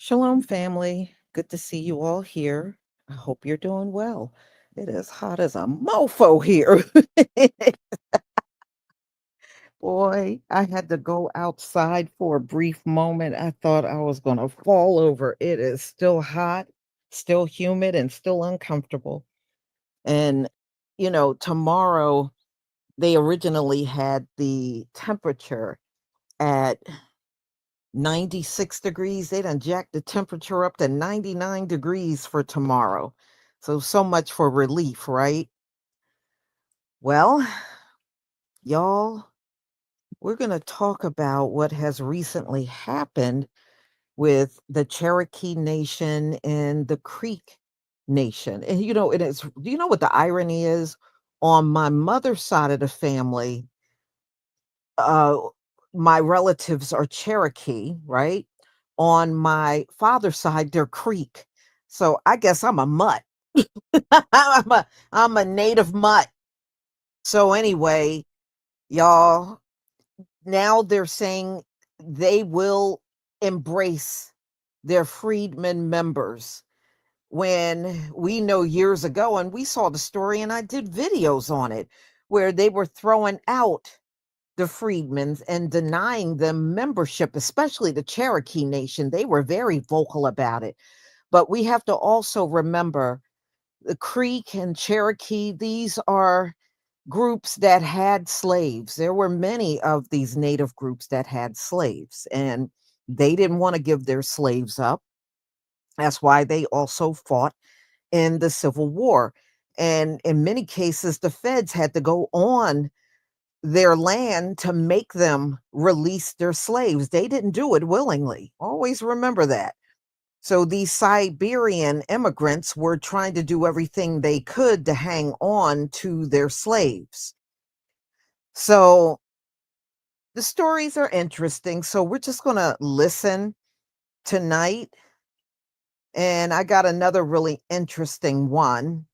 Shalom, family. Good to see you all here. I hope you're doing well. It is hot as a mofo here. Boy, I had to go outside for a brief moment. I thought I was going to fall over. It is still hot, still humid, and still uncomfortable. And, tomorrow they originally had the temperature at 96 degrees. They done jacked the temperature up to 99 degrees for tomorrow. So much for relief, right? Well, y'all, we're going to talk about what has recently happened with the Cherokee Nation and the Creek Nation. And, do you know what the irony is? On my mother's side of the family, uh, my relatives are Cherokee, right? On my father's side, they're Creek. So I guess I'm a mutt. I'm a native mutt. So anyway, y'all, now they're saying they will embrace their freedmen members when we know years ago, and we saw the story and I did videos on it, where they were throwing out the freedmen's and denying them membership, especially the Cherokee Nation. They were very vocal about it. But we have to also remember the Creek and Cherokee, these are groups that had slaves. There were many of these native groups that had slaves, and they didn't want to give their slaves up. That's why they also fought in the Civil War. And in many cases, the feds had to go on their land to make them release their slaves. They didn't do it willingly. Always remember that. So these Siberian immigrants were trying to do everything they could to hang on to their slaves. So the stories are interesting. So we're just going to listen tonight. And I got another really interesting one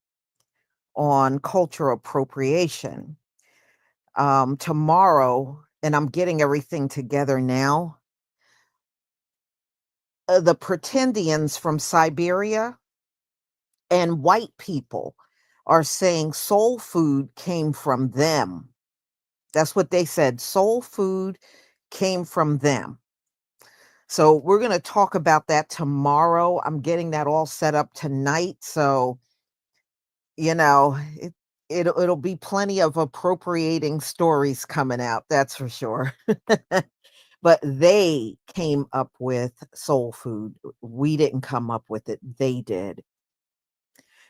on cultural appropriation. Tomorrow, and I'm getting everything together now. The pretendians from Siberia and white people are saying soul food came from them. That's what they said. Soul food came from them. So we're going to talk about that tomorrow. I'm getting that all set up tonight. So, you know, it'll be plenty of appropriating stories coming out. That's for sure. But they came up with soul food. We didn't come up with it. They did.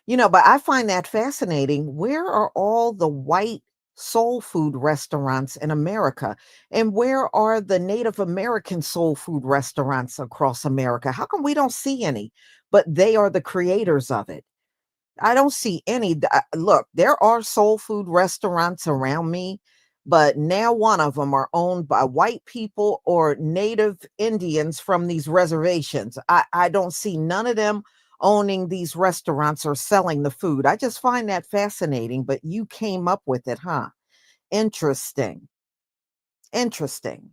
But I find that fascinating. Where are all the white soul food restaurants in America? And where are the Native American soul food restaurants across America? How come we don't see any? But they are the creators of it. I don't see any. Look, there are soul food restaurants around me, but now one of them are owned by white people or native Indians from these reservations. I don't see none of them owning these restaurants or selling the food. I just find that fascinating, but you came up with it, huh? Interesting. Interesting.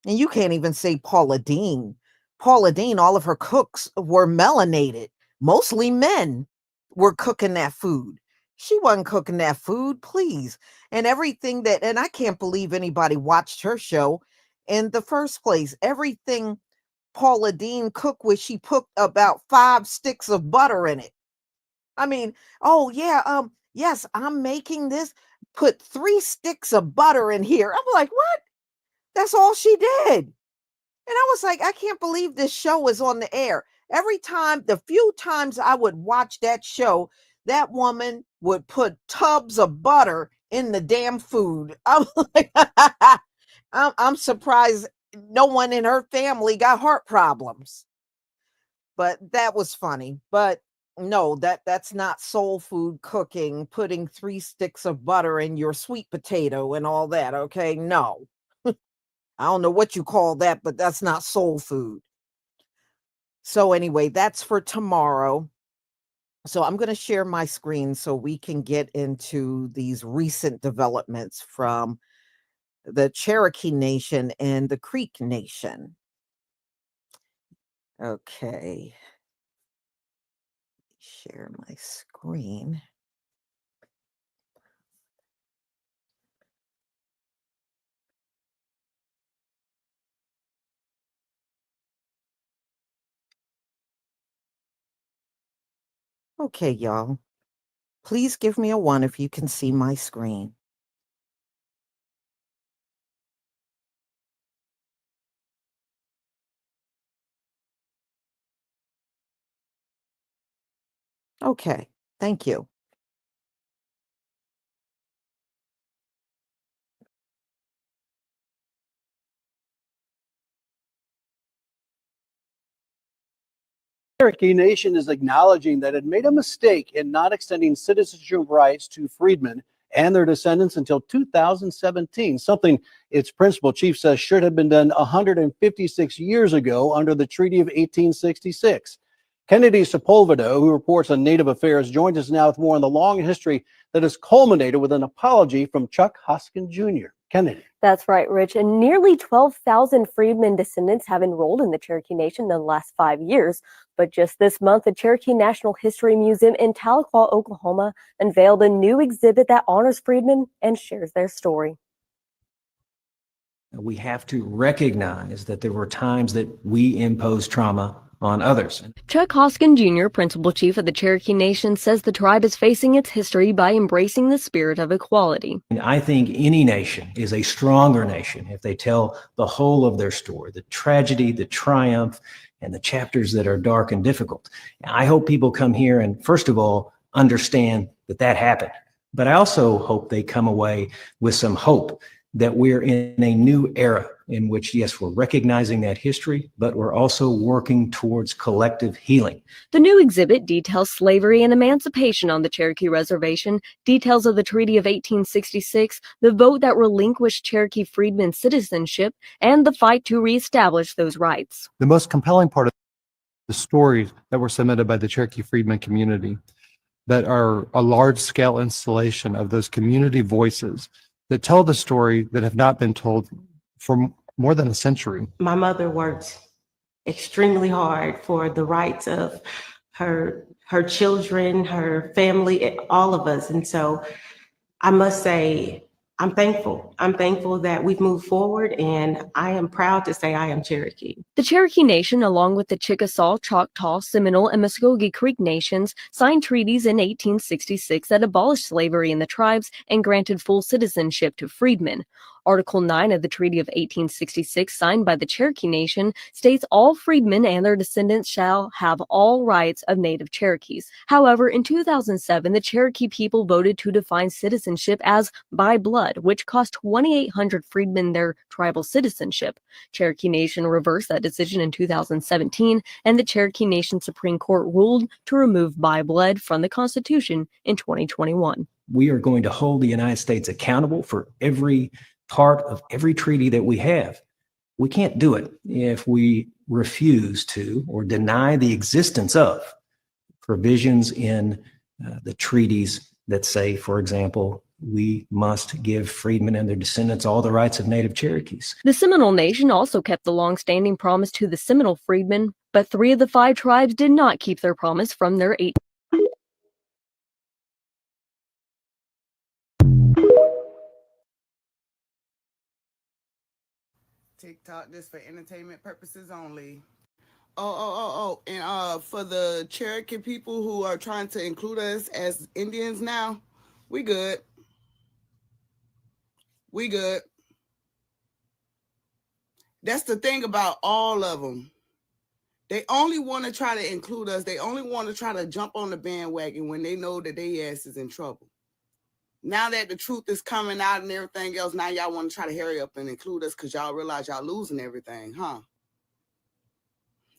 And you can't even say Paula Deen. Paula Deen, all of her cooks were melanated, mostly men were cooking that food. She wasn't cooking that food, please. And everything that, and I can't believe anybody watched her show in the first place. Everything Paula Deen cooked with, she put about 5 sticks of butter in it. I mean, oh yeah, yes, I'm making this. Put 3 sticks of butter in here. I'm like, what? That's all she did. And I was like, I can't believe this show is on the air. Every time, the few times I would watch that show, that woman would put tubs of butter in the damn food. I'm like, I'm surprised no one in her family got heart problems. But that was funny. But no, that's not soul food cooking, putting 3 sticks of butter in your sweet potato and all that. Okay, no. I don't know what you call that, but that's not soul food. So anyway, that's for tomorrow. So I'm going to share my screen so we can get into these recent developments from the Cherokee Nation and the Creek Nation. Okay. Share my screen. Okay, y'all. Please give me a 1 if you can see my screen. Okay, thank you. Cherokee Nation is acknowledging that it made a mistake in not extending citizenship rights to freedmen and their descendants until 2017, something its principal chief says should have been done 156 years ago under the Treaty of 1866. Kennedy Sepulveda, who reports on Native Affairs, joins us now with more on the long history that has culminated with an apology from Chuck Hoskin Jr. Kennedy. That's right, Rich. And nearly 12,000 Freedmen Descendants have enrolled in the Cherokee Nation in the last 5 years. But just this month, the Cherokee National History Museum in Tahlequah, Oklahoma, unveiled a new exhibit that honors freedmen and shares their story. We have to recognize that there were times that we imposed trauma on others. Chuck Hoskin Jr., Principal Chief of the Cherokee Nation, says the tribe is facing its history by embracing the spirit of equality. And I think any nation is a stronger nation if they tell the whole of their story, the tragedy, the triumph, and the chapters that are dark and difficult. I hope people come here and, first of all, understand that that happened. But I also hope they come away with some hope that we're in a new era in which, yes, we're recognizing that history, but we're also working towards collective healing. The new exhibit details slavery and emancipation on the Cherokee Reservation, details of the Treaty of 1866, the vote that relinquished Cherokee freedmen citizenship, and the fight to reestablish those rights. The most compelling part of the stories that were submitted by the Cherokee freedmen community that are a large-scale installation of those community voices that tell the story that have not been told for more than a century. My mother worked extremely hard for the rights of her children, her family, all of us. And so I must say, I'm thankful. I'm thankful that we've moved forward, and I am proud to say I am Cherokee. The Cherokee Nation, along with the Chickasaw, Choctaw, Seminole, and Muscogee Creek nations, signed treaties in 1866 that abolished slavery in the tribes and granted full citizenship to freedmen. Article 9 of the Treaty of 1866, signed by the Cherokee Nation, states all freedmen and their descendants shall have all rights of native Cherokees. However, in 2007, the Cherokee people voted to define citizenship as by blood, which cost 2,800 freedmen their tribal citizenship. Cherokee Nation reversed that decision in 2017, and the Cherokee Nation Supreme Court ruled to remove by blood from the Constitution in 2021. We are going to hold the United States accountable for every part of every treaty that we have. We can't do it if we refuse to or deny the existence of provisions in the treaties that say, for example, we must give freedmen and their descendants all the rights of native Cherokees. The Seminole Nation also kept the long-standing promise to the Seminole freedmen, but 3 of the 5 tribes did not keep their promise from their 8. TikTok this for entertainment purposes only. And for the Cherokee people who are trying to include us as Indians now, we good. We good. That's the thing about all of them. They only want to try to include us. They only want to try to jump on the bandwagon when they know that their ass is in trouble. Now that the truth is coming out and everything else, now y'all want to try to hurry up and include us because y'all realize y'all losing everything, huh?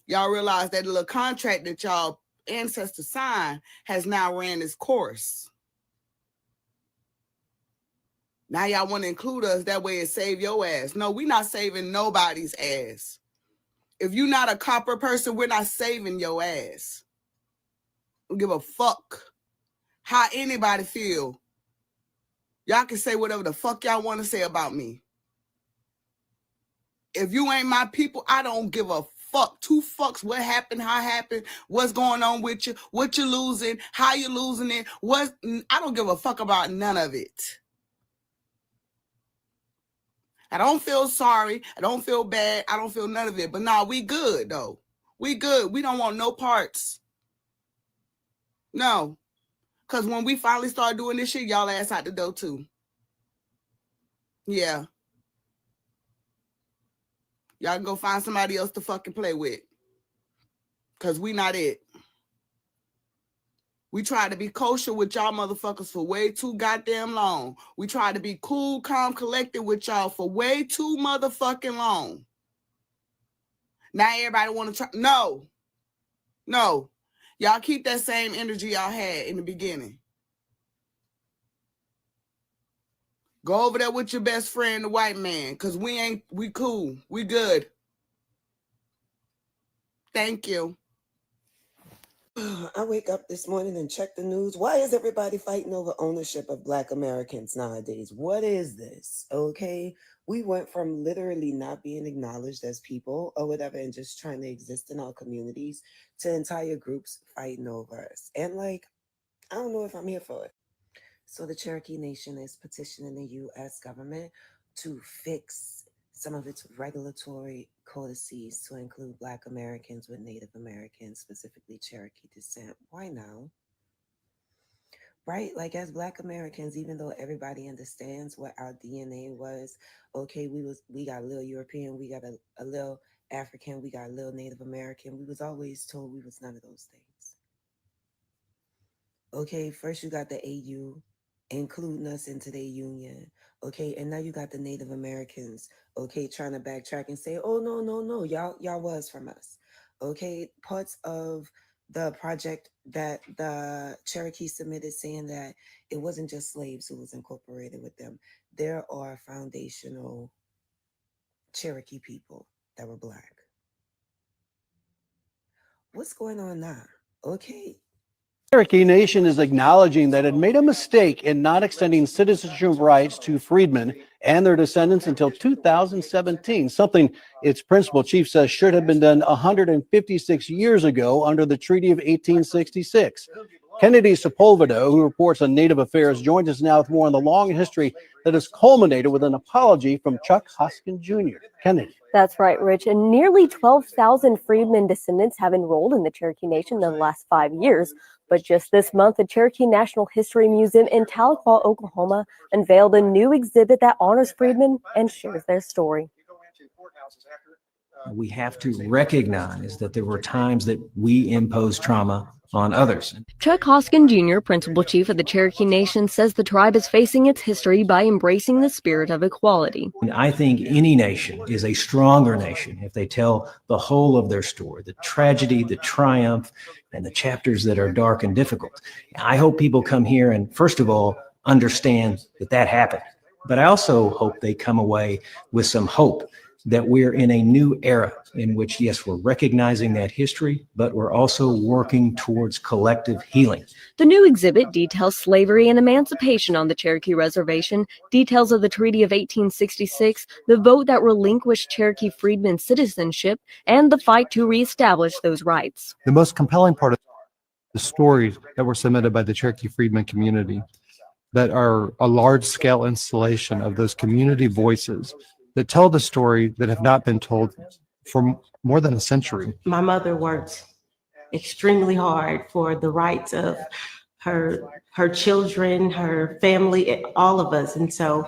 Y'all realize that little contract that y'all ancestors signed has now ran its course. Now y'all want to include us, that way it save your ass. No, we're not saving nobody's ass. If you're not a copper person, we're not saving your ass. Don't give a fuck how anybody feel. Y'all can say whatever the fuck y'all want to say about me. If you ain't my people, I don't give a fuck, two fucks, what happened, how it happened, what's going on with you, what you're losing, how you're losing it. I don't give a fuck about none of it. I don't feel sorry. I don't feel bad. I don't feel none of it. But nah, we good though. We good. We don't want no parts. No. Because when we finally start doing this shit, y'all ass out the door too. Yeah. Y'all can go find somebody else to fucking play with. Because we not it. We tried to be kosher with y'all motherfuckers for way too goddamn long. We tried to be cool, calm, collected with y'all for way too motherfucking long. Now everybody want to try. No. No. Y'all keep that same energy y'all had in the beginning. Go over there with your best friend, the white man, because we cool. We good. Thank you. I wake up this morning and check the news. Why is everybody fighting over ownership of Black Americans nowadays? What is this? Okay. We went from literally not being acknowledged as people or whatever and just trying to exist in our communities to entire groups fighting over us. And like, I don't know if I'm here for it. So the Cherokee Nation is petitioning the U.S. government to fix some of its regulatory codices to include Black Americans with Native Americans, specifically Cherokee descent. Why now? Right? Like as Black Americans, even though everybody understands what our DNA was, okay, we got a little European, we got a little African, we got a little Native American. We was always told we was none of those things. Okay, first you got the AU including us into their union. Okay, and now you got the Native Americans, okay, trying to backtrack and say, oh, no, y'all was from us. Okay, parts of the project that the Cherokee submitted saying that it wasn't just slaves who was incorporated with them. There are foundational Cherokee people that were Black. What's going on now? Okay. Cherokee Nation is acknowledging that it made a mistake in not extending citizenship rights to freedmen and their descendants until 2017, something its principal chief says should have been done 156 years ago under the Treaty of 1866. Kennedy Sepulveda, who reports on Native Affairs, joins us now with more on the long history that has culminated with an apology from Chuck Hoskin Jr. Kennedy. That's right, Rich. And nearly 12,000 Freedmen Descendants have enrolled in the Cherokee Nation in the last 5 years. But just this month, the Cherokee National History Museum in Tahlequah, Oklahoma, unveiled a new exhibit that honors freedmen and shares their story. We have to recognize that there were times that we imposed trauma on others. Chuck Hoskin Jr., Principal Chief of the Cherokee Nation, says the tribe is facing its history by embracing the spirit of equality. And I think any nation is a stronger nation if they tell the whole of their story, the tragedy, the triumph, and the chapters that are dark and difficult. I hope people come here and, first of all, understand that that happened. But I also hope they come away with some hope that we're in a new era in which, yes, we're recognizing that history, but we're also working towards collective healing. The new exhibit details slavery and emancipation on the Cherokee Reservation, details of the Treaty of 1866, the vote that relinquished Cherokee freedmen citizenship, and the fight to reestablish those rights. The most compelling part of the stories that were submitted by the Cherokee Freedmen community that are a large-scale installation of those community voices that tell the story that have not been told for more than a century. My mother worked extremely hard for the rights of her children, her family, all of us. And so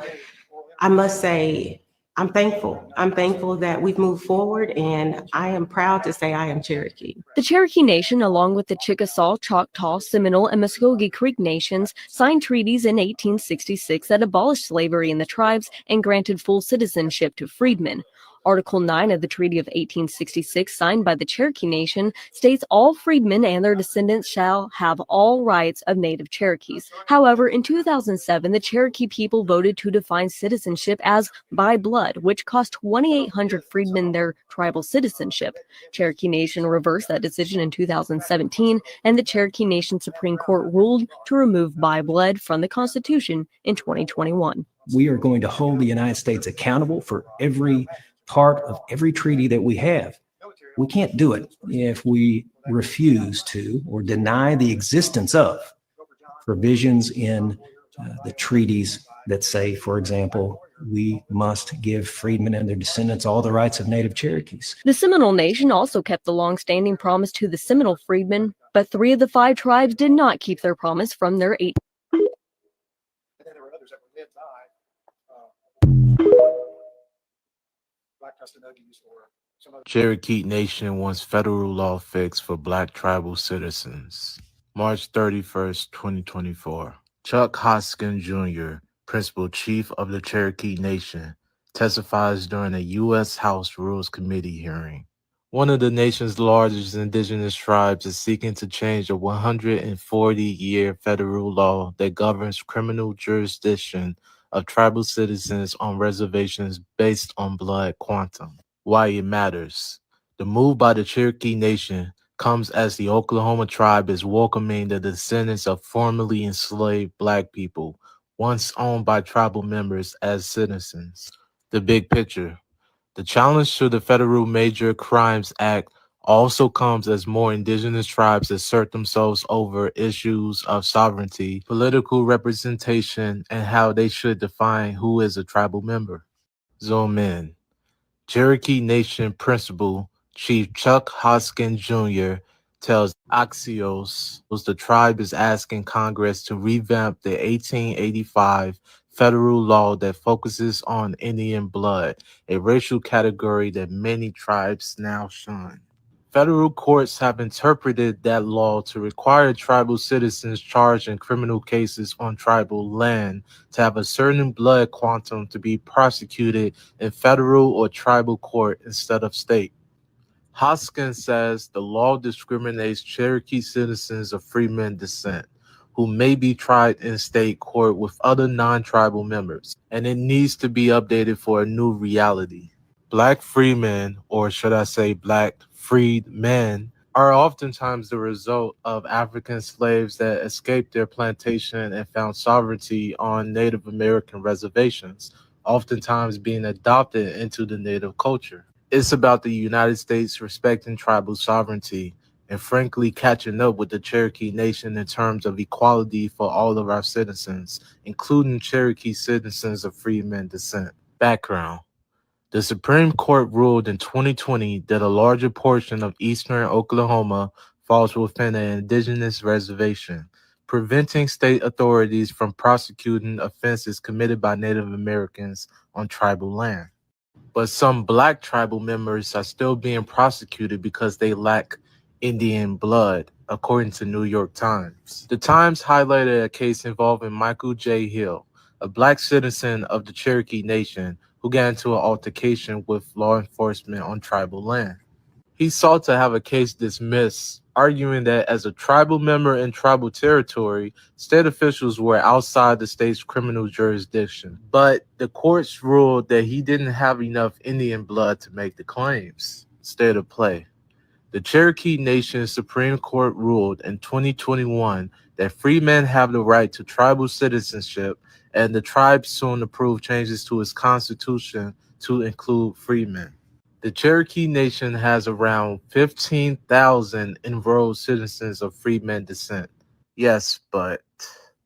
I must say, I'm thankful. I'm thankful that we've moved forward, and I am proud to say I am Cherokee. The Cherokee Nation, along with the Chickasaw, Choctaw, Seminole, and Muscogee Creek nations, signed treaties in 1866 that abolished slavery in the tribes and granted full citizenship to freedmen. Article 9 of the Treaty of 1866, signed by the Cherokee Nation, states all freedmen and their descendants shall have all rights of native Cherokees. However, in 2007, the Cherokee people voted to define citizenship as by blood, which cost 2,800 freedmen their tribal citizenship. Cherokee Nation reversed that decision in 2017, and the Cherokee Nation Supreme Court ruled to remove by blood from the Constitution in 2021. We are going to hold the United States accountable for every part of every treaty that we have. We can't do it if we refuse to or deny the existence of provisions in the treaties that say, for example, we must give freedmen and their descendants all the rights of native Cherokees. The Seminole Nation also kept the long-standing promise to the Seminole freedmen, but 3 of the 5 tribes did not keep their promise from their 8. Cherokee Nation wants federal law fixed for Black tribal citizens. March 31st, 2024. Chuck Hoskin Jr., Principal Chief of the Cherokee Nation, testifies during a U.S. House Rules Committee hearing. One of the nation's largest indigenous tribes is seeking to change a 140-year federal law that governs criminal jurisdiction of tribal citizens on reservations based on blood quantum. Why it matters. The move by the Cherokee Nation comes as the Oklahoma tribe is welcoming the descendants of formerly enslaved Black people, once owned by tribal members, as citizens. The big picture. The challenge to the Federal Major Crimes Act also comes as more indigenous tribes assert themselves over issues of sovereignty, political representation, and how they should define who is a tribal member. Zoom in. Cherokee Nation Principal Chief Chuck Hoskin Jr. tells Axios the tribe is asking Congress to revamp the 1885 federal law that focuses on Indian blood, a racial category that many tribes now shun. Federal courts have interpreted that law to require tribal citizens charged in criminal cases on tribal land to have a certain blood quantum to be prosecuted in federal or tribal court instead of state. Hoskins says the law discriminates Cherokee citizens of Freedmen descent, who may be tried in state court with other non-tribal members, and it needs to be updated for a new reality. Black freedmen, or should I say Black freedmen, are oftentimes the result of African slaves that escaped their plantation and found sovereignty on Native American reservations, oftentimes being adopted into the Native culture. It's about the United States respecting tribal sovereignty and frankly catching up with the Cherokee Nation in terms of equality for all of our citizens, including Cherokee citizens of Freedmen descent. Background. The Supreme Court ruled in 2020 that a larger portion of eastern Oklahoma falls within an indigenous reservation, preventing state authorities from prosecuting offenses committed by Native Americans on tribal land. But some Black tribal members are still being prosecuted because they lack Indian blood, according to New York Times. The Times highlighted a case involving Michael J. Hill, a Black citizen of the Cherokee Nation who got into an altercation with law enforcement on tribal land. He sought to have a case dismissed, arguing that as a tribal member in tribal territory, state officials were outside the state's criminal jurisdiction. But the courts ruled that he didn't have enough Indian blood to make the claims. State of play. The Cherokee Nation Supreme Court ruled in 2021 that free men have the right to tribal citizenship, and the tribe soon approved changes to its constitution to include freemen. The Cherokee Nation has around 15,000 enrolled citizens of Freedmen descent. Yes, but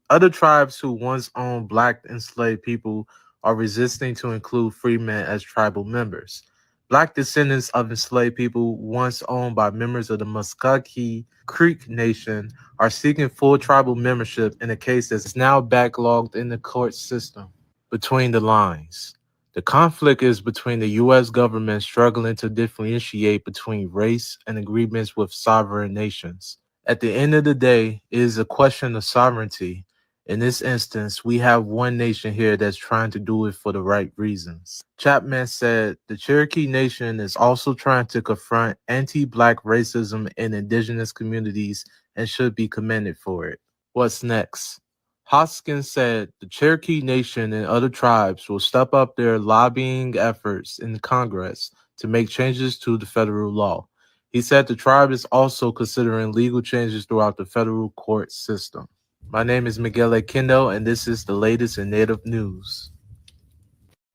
other tribes who once owned Black enslaved people are resisting to include freemen as tribal members. Black descendants of enslaved people once owned by members of the Muscogee Creek Nation are seeking full tribal membership in a case that's now backlogged in the court system. Between the lines. The conflict is between the U.S. government struggling to differentiate between race and agreements with sovereign nations. At the end of the day, it is a question of sovereignty. In this instance, we have one nation here that's trying to do it for the right reasons. Chapman said the Cherokee Nation is also trying to confront anti-Black racism in indigenous communities and should be commended for it. What's next? Hoskins said the Cherokee Nation and other tribes will step up their lobbying efforts in Congress to make changes to the federal law. He said the tribe is also considering legal changes throughout the federal court system. My name is Miguel Kendo, and this is the latest in Native news.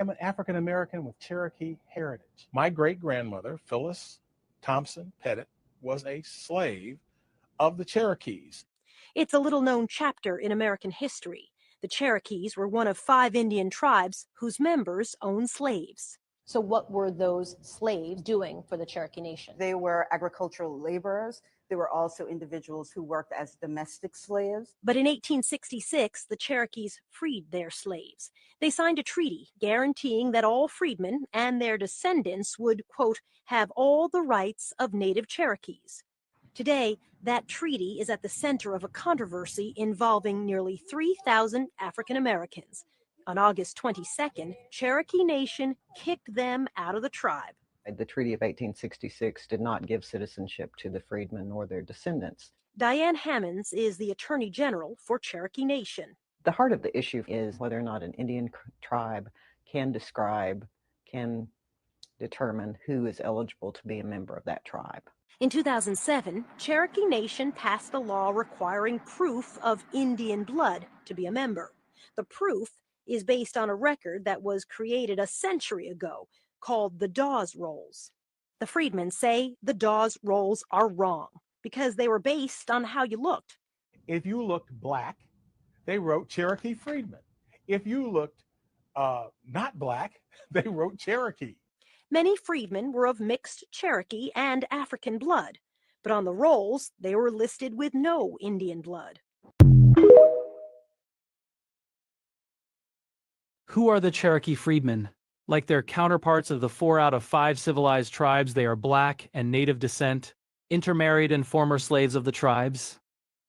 I'm an African American with Cherokee heritage. My great-grandmother, Phyllis Thompson Pettit was a slave of the Cherokees. It's a little-known chapter in American history. The Cherokees were one of 5 Indian tribes whose members owned slaves. So what were those slaves doing for the Cherokee Nation? They were agricultural laborers. There were also individuals who worked as domestic slaves. But in 1866, the Cherokees freed their slaves. They signed a treaty guaranteeing that all freedmen and their descendants would, quote, have all the rights of native Cherokees. Today, that treaty is at the center of a controversy involving nearly 3,000 African Americans. On August 22nd, Cherokee Nation kicked them out of the tribe. The Treaty of 1866 did not give citizenship to the freedmen or their descendants. Diane Hammonds is the Attorney General for Cherokee Nation. The heart of the issue is whether or not an Indian tribe can determine who is eligible to be a member of that tribe. In 2007, Cherokee Nation passed a law requiring proof of Indian blood to be a member. The proof is based on a record that was created a century ago called the Dawes Rolls. The freedmen say the Dawes Rolls are wrong because they were based on how you looked. If you looked black, they wrote Cherokee freedmen. If you looked not black, they wrote Cherokee. Many freedmen were of mixed Cherokee and African blood, but on the rolls, they were listed with no Indian blood. Who are the Cherokee freedmen? Like their counterparts of the 4 out of 5 civilized tribes, they are black and native descent, intermarried and former slaves of the tribes.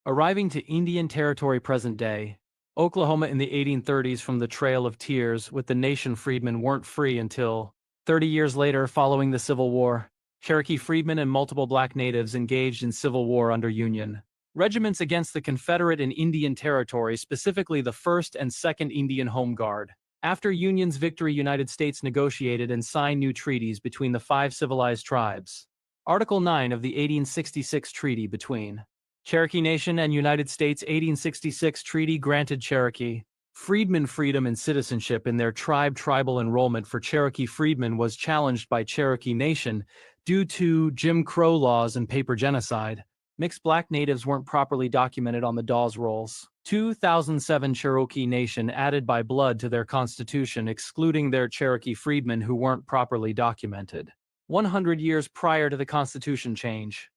Arriving to Indian Territory present day, Oklahoma in the 1830s from the Trail of Tears with the nation freedmen weren't free until 30 years later following the Civil War. Cherokee freedmen and multiple black natives engaged in civil war under Union. Regiments against the Confederate and Indian Territory, specifically the 1st and 2nd Indian Home Guard. After Union's victory, United States negotiated and signed new treaties between the 5 civilized tribes. Article 9 of the 1866 treaty between Cherokee Nation and United States. 1866 treaty granted Cherokee freedmen freedom and citizenship in their tribe. Tribal enrollment for Cherokee freedmen was challenged by Cherokee Nation due to Jim Crow laws and paper genocide. Mixed black natives weren't properly documented on the Dawes Rolls. 2007 Cherokee Nation added by blood to their constitution, excluding their Cherokee freedmen who weren't properly documented. 100 years prior to the constitution change,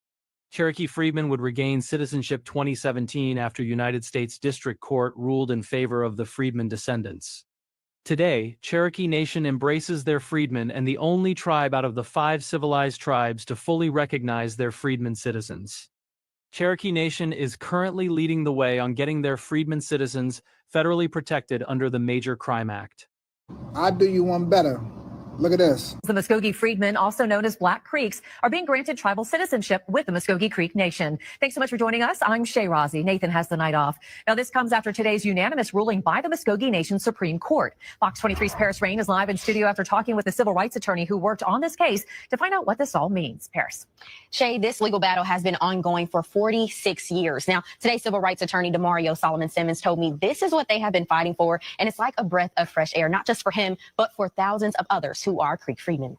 Cherokee freedmen would regain citizenship 2017 after United States District Court ruled in favor of the Freedmen Descendants. Today, Cherokee Nation embraces their freedmen and the only tribe out of the 5 civilized tribes to fully recognize their freedmen citizens. Cherokee Nation is currently leading the way on getting their freedmen citizens federally protected under the Major Crime Act. I'll do you one better. Look at this. The Muscogee Freedmen, also known as Black Creeks, are being granted tribal citizenship with the Muscogee Creek Nation. Thanks so much for joining us. I'm Shay Rozzi. Nathan has the night off. Now, this comes after today's unanimous ruling by the Muscogee Nation Supreme Court. Fox 23's Paris Rain is live in studio after talking with the civil rights attorney who worked on this case to find out what this all means. Paris. Shay, this legal battle has been ongoing for 46 years. Now, today, civil rights attorney DeMario Solomon Simmons told me this is what they have been fighting for, and it's like a breath of fresh air, not just for him, but for thousands of others who are Creek freedmen.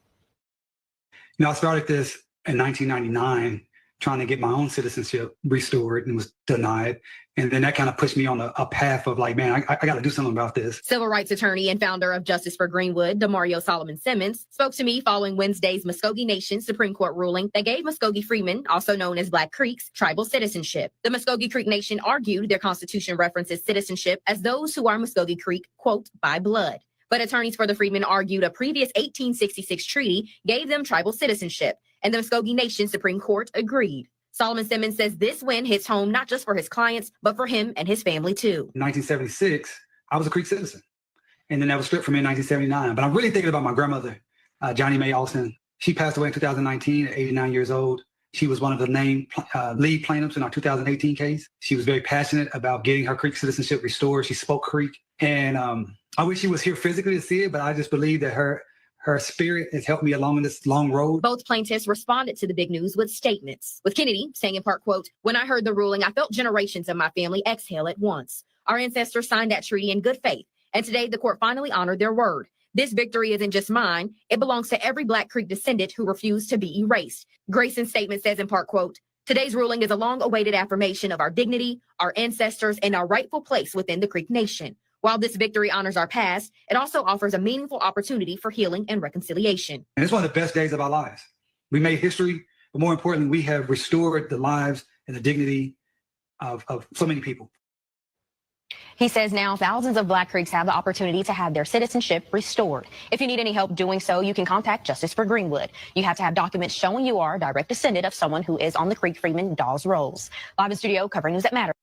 You know, I started this in 1999, trying to get my own citizenship restored and was denied. And then that kind of pushed me on a path of like, man, I got to do something about this. Civil rights attorney and founder of Justice for Greenwood, DeMario Solomon Simmons, spoke to me following Wednesday's Muscogee Nation Supreme Court ruling that gave Muscogee freedmen, also known as Black Creeks, tribal citizenship. The Muscogee Creek Nation argued their constitution references citizenship as those who are Muscogee Creek, quote, by blood. But attorneys for the freedmen argued a previous 1866 treaty gave them tribal citizenship, and the Muscogee Nation Supreme Court agreed. Solomon Simmons says this win hits home not just for his clients, but for him and his family too. In 1976, I was a Creek citizen, and then that was stripped from me in 1979. But I'm really thinking about my grandmother, Johnny Mae Alston. She passed away in 2019 at 89 years old. She was one of the named lead plaintiffs in our 2018 case. She was very passionate about getting her Creek citizenship restored. She spoke Creek, and I wish she was here physically to see it, but I just believe that her spirit has helped me along in this long road. Both plaintiffs responded to the big news with statements, with Kennedy saying in part, quote, when I heard the ruling, I felt generations of my family exhale at once. Our ancestors signed that treaty in good faith, and today the court finally honored their word. This victory isn't just mine. It belongs to every Black Creek descendant who refused to be erased. Grayson's statement says in part, quote, today's ruling is a long-awaited affirmation of our dignity, our ancestors, and our rightful place within the Creek Nation. While this victory honors our past, it also offers a meaningful opportunity for healing and reconciliation. And it's one of the best days of our lives. We made history, but more importantly, we have restored the lives and the dignity of so many people. He says now thousands of Black Creeks have the opportunity to have their citizenship restored. If you need any help doing so, you can contact Justice for Greenwood. You have to have documents showing you are a direct descendant of someone who is on the Creek Freedmen Dawes rolls. Live in studio covering News That Matters.